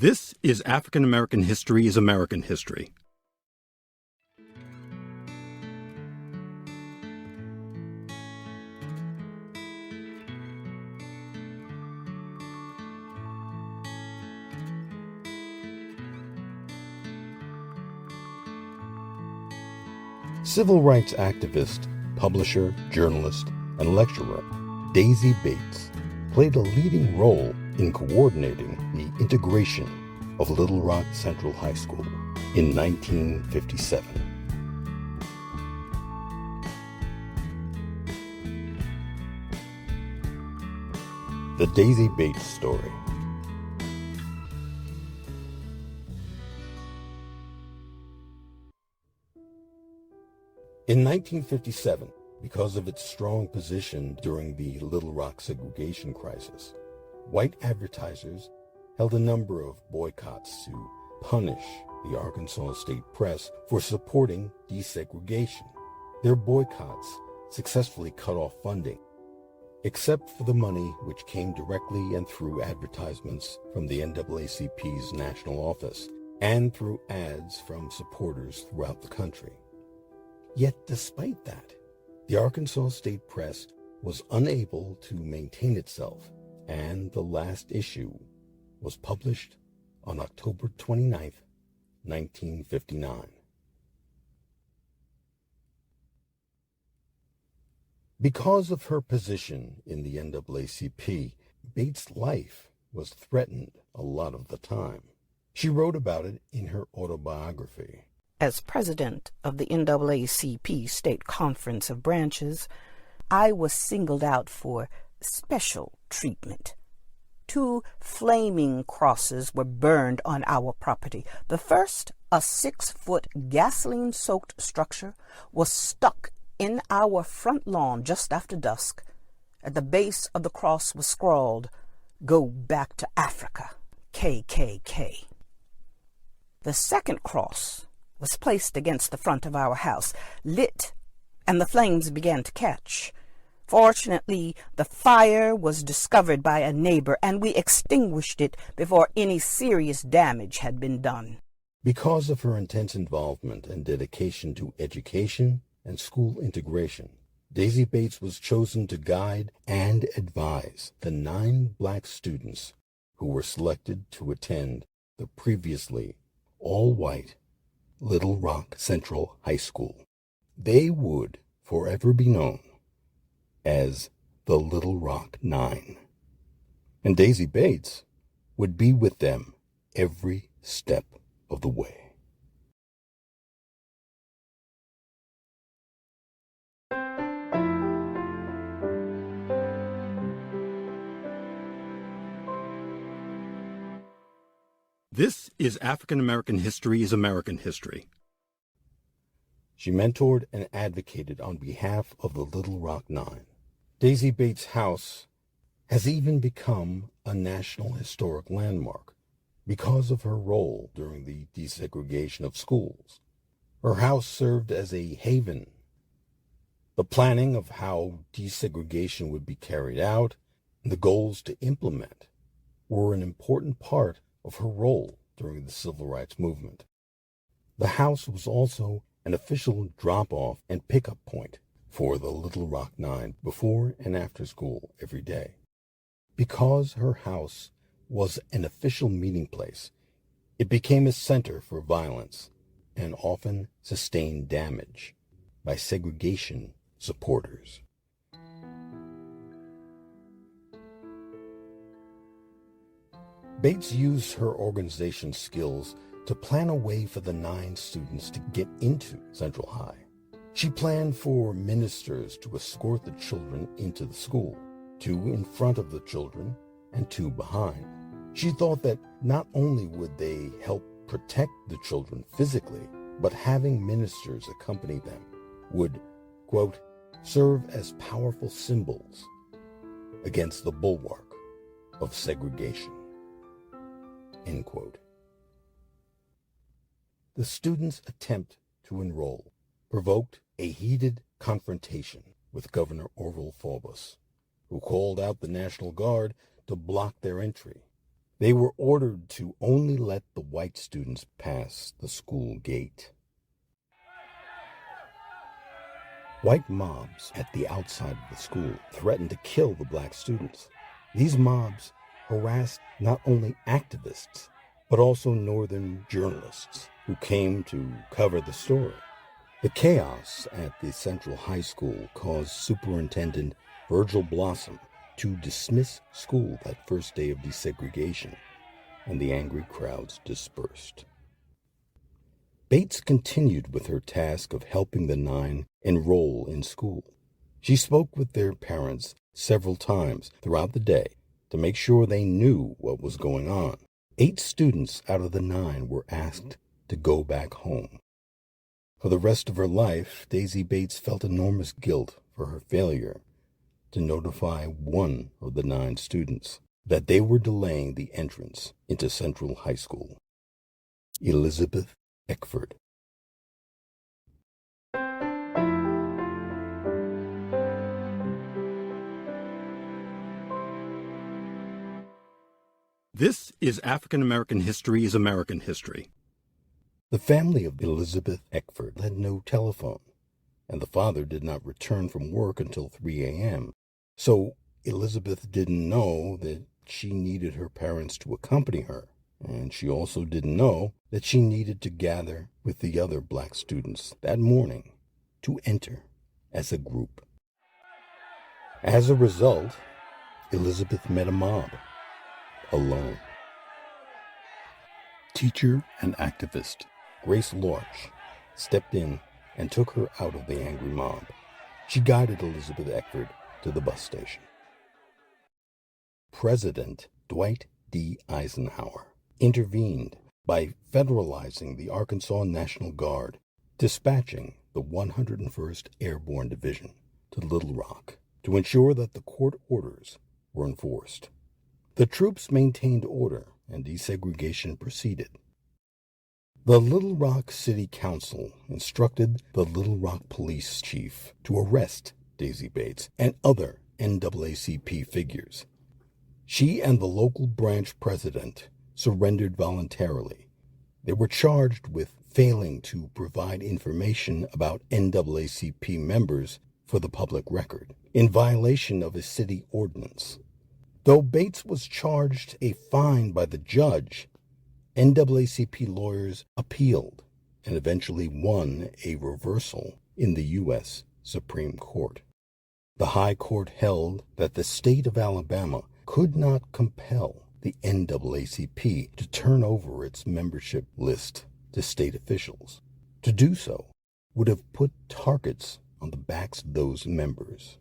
This is African American History is American History. Civil rights activist, publisher, journalist, and lecturer Daisy Bates played a leading role in coordinating the integration of Little Rock Central High School in 1957. The Daisy Bates Story. In 1957, because of its strong position during the Little Rock segregation crisis, white advertisers held a number of boycotts to punish the Arkansas State Press for supporting desegregation. Their boycotts successfully cut off funding, except for the money which came directly and through advertisements from the NAACP's national office and through ads from supporters throughout the country. Yet despite that, the Arkansas State Press was unable to maintain itself, and the last issue was published on October 29, 1959. Because of her position in the NAACP, Bates' life was threatened a lot of the time. She wrote about it in her autobiography. As president of the NAACP State Conference of Branches, I was singled out for special treatment. 2 flaming crosses were burned on our property. The first, a 6-foot gasoline-soaked structure, was stuck in our front lawn just after dusk. At the base of the cross was scrawled, "Go back to Africa, KKK." The second cross was placed against the front of our house, lit, and the flames began to catch. Fortunately, the fire was discovered by a neighbor, and we extinguished it before any serious damage had been done. Because of her intense involvement and dedication to education and school integration, Daisy Bates was chosen to guide and advise the 9 black students who were selected to attend the previously all-white Little Rock Central High School. They would forever be known as the Little Rock 9. And Daisy Bates would be with them every step of the way. This is African American History is American History. She mentored and advocated on behalf of the Little Rock 9. Daisy Bates' house has even become a National Historic Landmark because of her role during the desegregation of schools. Her house served as a haven. The planning of how desegregation would be carried out and the goals to implement were an important part of her role during the Civil Rights Movement. The house was also an official drop-off and pickup point for the Little Rock 9 before and after school every day. Because her house was an official meeting place, it became a center for violence and often sustained damage by segregation supporters. Bates used her organization skills to plan a way for the 9 students to get into Central High. She planned for ministers to escort the children into the school, 2 in front of the children and 2 behind. She thought that not only would they help protect the children physically, but having ministers accompany them would, quote, serve as powerful symbols against the bulwark of segregation, end quote. The students' attempt to enroll provoked a heated confrontation with Governor Orval Faubus, who called out the National Guard to block their entry. They were ordered to only let the white students pass the school gate. White mobs at the outside of the school threatened to kill the black students. These mobs harassed not only activists, but also northern journalists who came to cover the story. The chaos at the Central High School caused Superintendent Virgil Blossom to dismiss school that first day of desegregation, and the angry crowds dispersed. Bates continued with her task of helping the 9 enroll in school. She spoke with their parents several times throughout the day to make sure they knew what was going on. 8 students out of the 9 were asked to go back home. For the rest of her life, Daisy Bates felt enormous guilt for her failure to notify one of the 9 students that they were delaying the entrance into Central High School. Elizabeth Eford. This is African American History is American History. The family of Elizabeth Eford had no telephone, and the father did not return from work until 3 a.m. So Elizabeth didn't know that she needed her parents to accompany her, and she also didn't know that she needed to gather with the other black students that morning to enter as a group. As a result, Elizabeth met a mob, alone. Teacher and activist Grace Lorch stepped in and took her out of the angry mob. She guided Elizabeth Eford to the bus station. President Dwight D. Eisenhower intervened by federalizing the Arkansas National Guard, dispatching the 101st Airborne Division to Little Rock to ensure that the court orders were enforced. The troops maintained order and desegregation proceeded. The Little Rock City Council instructed the Little Rock Police Chief to arrest Daisy Bates and other NAACP figures. She and the local branch president surrendered voluntarily. They were charged with failing to provide information about NAACP members for the public record, in violation of a city ordinance. Though Bates was charged a fine by the judge, NAACP lawyers appealed and eventually won a reversal in the U.S. Supreme Court. The High Court held that the state of Alabama could not compel the NAACP to turn over its membership list to state officials. To do so would have put targets on the backs of those members.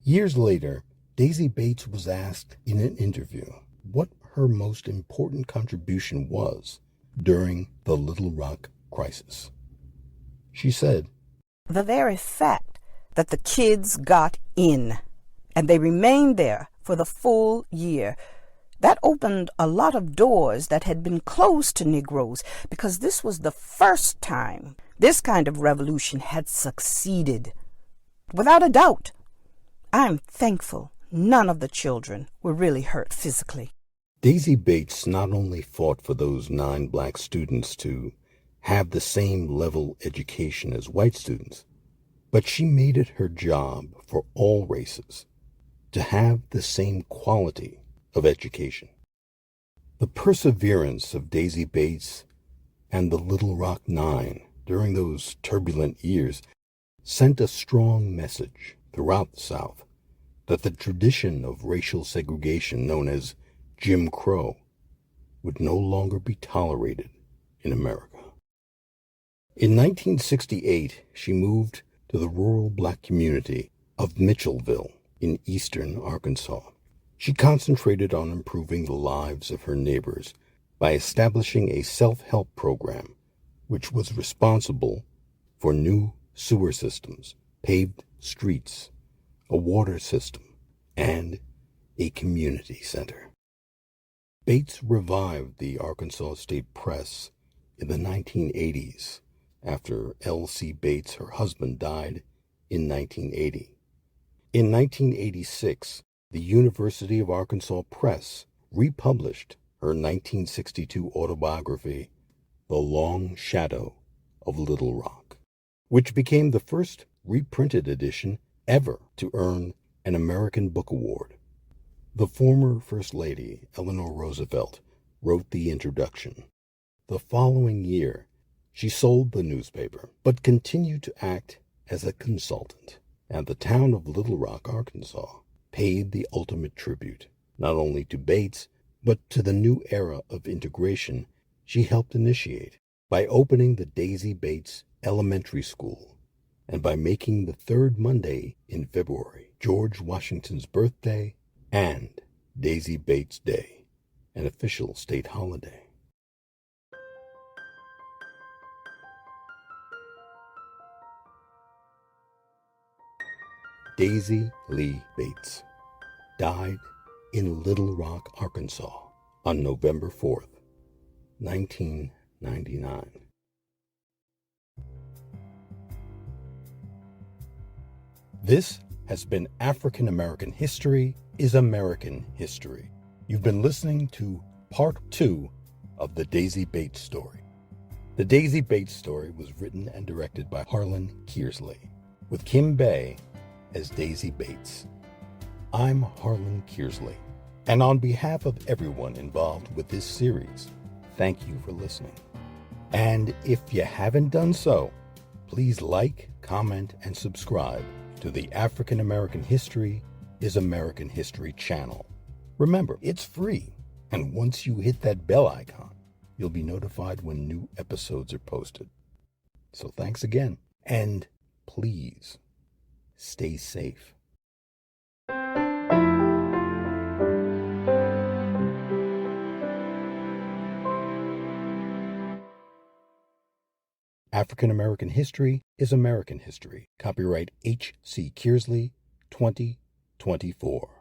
Years later, Daisy Bates was asked in an interview what her most important contribution was during the Little Rock crisis. She said, "The very fact that the kids got in and they remained there for the full year, that opened a lot of doors that had been closed to Negroes, because this was the first time this kind of revolution had succeeded. Without a doubt, I'm thankful none of the children were really hurt physically." Daisy Bates not only fought for those 9 black students to have the same level education as white students, but she made it her job for all races to have the same quality of education. The perseverance of Daisy Bates and the Little Rock 9 during those turbulent years sent a strong message throughout the South that the tradition of racial segregation known as Jim Crow would no longer be tolerated in America. In 1968, she moved to the rural black community of Mitchellville in eastern Arkansas. She concentrated on improving the lives of her neighbors by establishing a self-help program which was responsible for new sewer systems, paved streets, a water system, and a community center. Bates revived the Arkansas State Press in the 1980s after L.C. Bates, her husband, died in 1980. In 1986, the University of Arkansas Press republished her 1962 autobiography, The Long Shadow of Little Rock, which became the first reprinted edition ever to earn an American Book Award. The former First Lady, Eleanor Roosevelt, wrote the introduction. The following year, she sold the newspaper, but continued to act as a consultant, and the town of Little Rock, Arkansas, paid the ultimate tribute, not only to Bates, but to the new era of integration she helped initiate by opening the Daisy Bates Elementary School and by making the third Monday in February George Washington's birthday and Daisy Bates Day, an official state holiday. Daisy Lee Bates died in Little Rock, Arkansas on November 4th, 1999. This has been African American History is American History. You've been listening to Part 2 of the Daisy Bates story. The Daisy Bates story was written and directed by Harlan Kearsley, with Kim Bay as Daisy Bates. I'm Harlan Kearsley, and on behalf of everyone involved with this series, thank you for listening. And if you haven't done so, please like, comment, and subscribe to the African American History is American History channel. Remember, it's free, and once you hit that bell icon, you'll be notified when new episodes are posted. So thanks again, and please stay safe. African American History is American History. Copyright H.C. Kearsley, 2024.